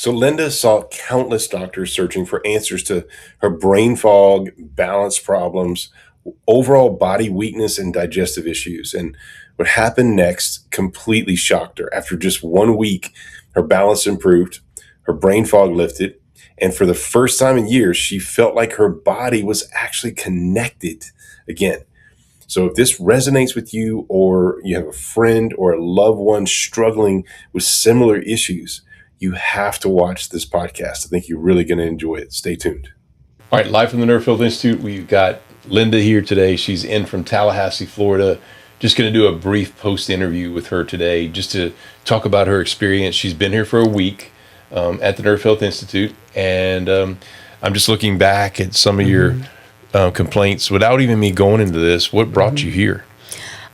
So Linda saw countless doctors searching for answers to her brain fog, balance problems, overall body weakness, and digestive issues. And what happened next completely shocked her. After just 1 week, her balance improved, her brain fog lifted, and for the first time in years, she felt like her body was actually connected again. So if this resonates with you, or you have a friend or a loved one struggling with similar issues, you have to watch this podcast. I think you're really going to enjoy it. Stay tuned. All right, live from the Nerve Health Institute, we've got Linda here today. She's in from Tallahassee, Florida. Just going to do a brief post-interview with her today just to talk about her experience. She's been here for a week at the Nerve Health Institute, and I'm just looking back at some of your complaints without even me going into this. What brought you here?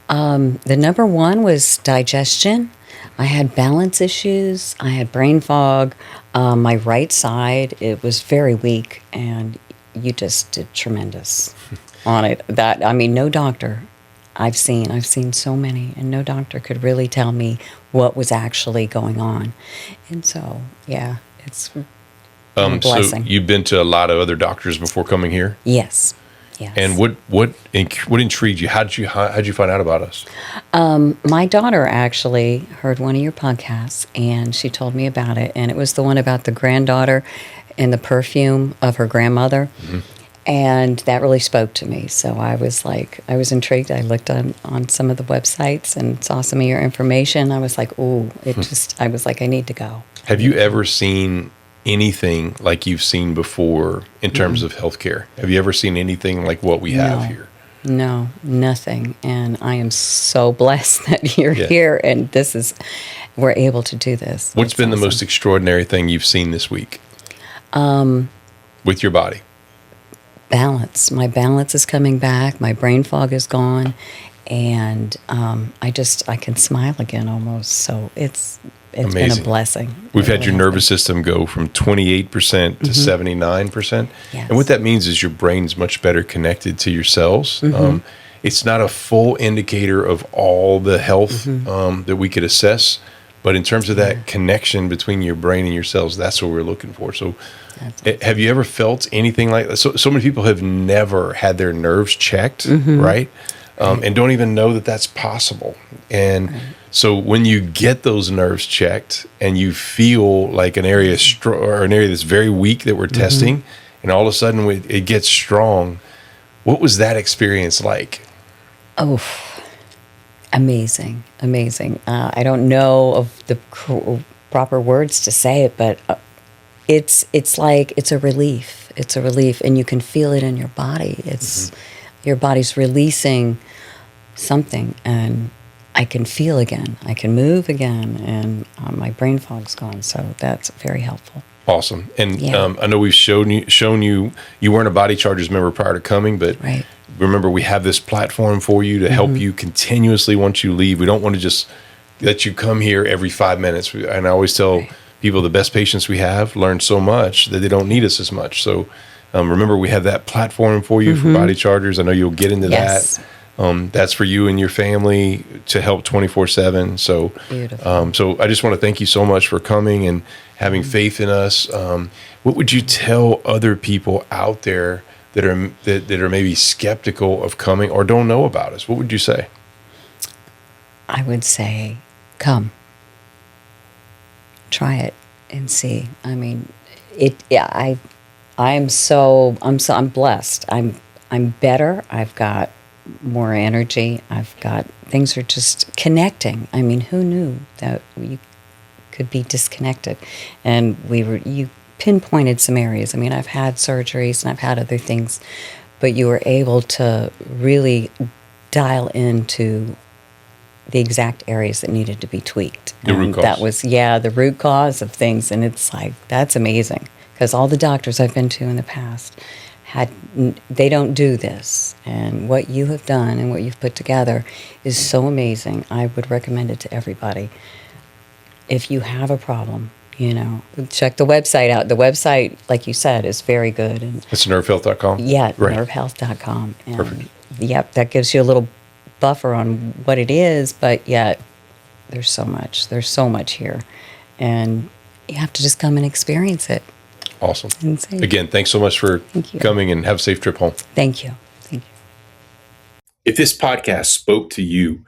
The number one was digestion. I had balance issues. I had brain fog. My right side, it was very weak, and you just did tremendous on it. No doctor I've seen so many, and no doctor could really tell me what was actually going on. And so, yeah, it's a blessing. So you've been to a lot of other doctors before coming here? Yes. Yes. And what intrigued you? How'd you find out about us? My daughter actually heard one of your podcasts, and she told me about it. And it was the one about the granddaughter and the perfume of her grandmother. Mm-hmm. And that really spoke to me. So I was intrigued. I looked on some of the websites and saw some of your information. I was like, ooh, I was like, I need to go. Have you ever seen anything like you've seen before in terms of healthcare? Have you ever seen anything like what we have here? No, nothing. And I am so blessed that you're here, and we're able to do this. What's been awesome. The most extraordinary thing you've seen this week with your body? Balance. My balance is coming back. My brain fog is gone, and I can smile again almost. So it's been a blessing. We've had your nervous system go from 28% to 79%. Yes. And what that means is your brain's much better connected to your cells. It's not a full indicator of all the health that we could assess, but in terms of that connection between your brain and your cells, that's what we're looking for. So have you ever felt anything like that? So many people have never had their nerves checked, right? And don't even know that that's possible. And so when you get those nerves checked and you feel like an area that's very weak that we're testing, and all of a sudden it gets strong, what was that experience like? Oh, amazing. I don't know of the proper words to say it, but it's like it's a relief. It's a relief, and you can feel it in your body. It's your body's releasing something, and I can feel again. I can move again, and my brain fog's gone. So that's very helpful. Awesome. And I know we've shown you weren't a Body Chargers member prior to coming, but remember, we have this platform for you to help you continuously once you leave. We don't want to just let you come here every 5 minutes. And I always tell people the best patients we have learn so much that they don't need us as much. So remember, we have that platform for you for Body Chargers. I know you'll get into that. That's for you and your family to help 24/7. So, so I just want to thank you so much for coming and having faith in us. What would you tell other people out there that are maybe skeptical of coming or don't know about us? What would you say? I would say, come, try it and see. I mean, I'm blessed. I'm better. I've got more energy. Things are just connecting. I mean, who knew that you could be disconnected? And you pinpointed some areas. I mean, I've had surgeries and I've had other things, but you were able to really dial into the exact areas that needed to be tweaked. The root cause. That was, the root cause of things. And it's like, that's amazing. Because all the doctors I've been to in the past they don't do this. And what you have done and what you've put together is so amazing. I would recommend it to everybody. If you have a problem, check the website out. The website, like you said, is very good. And it's nervehealth.com? Yeah, nervehealth.com. And perfect. Yep, that gives you a little buffer on what it is, but yet there's so much. There's so much here. And You have to just come and experience it. Awesome. And see. Again, thanks so much for coming, and have a safe trip home. Thank you. Thank you. If this podcast spoke to you,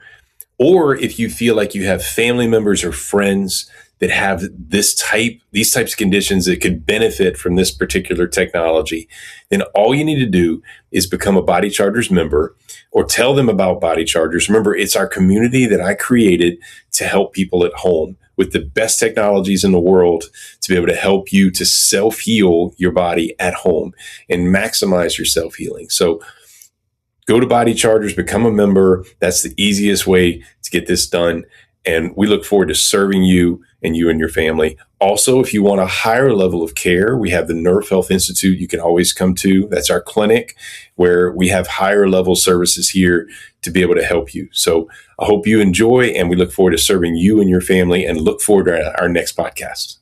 or if you feel like you have family members or friends that have these types of conditions that could benefit from this particular technology, then all you need to do is become a Body Chargers member or tell them about Body Chargers. Remember, it's our community that I created to help people at home with the best technologies in the world to be able to help you to self-heal your body at home and maximize your self-healing. So go to Body Chargers, become a member. That's the easiest way to get this done. And we look forward to serving you and your family. Also, if you want a higher level of care, we have the Nerve Health Institute you can always come to. That's our clinic where we have higher level services here to be able to help you. So I hope you enjoy, and we look forward to serving you and your family, and look forward to our next podcast.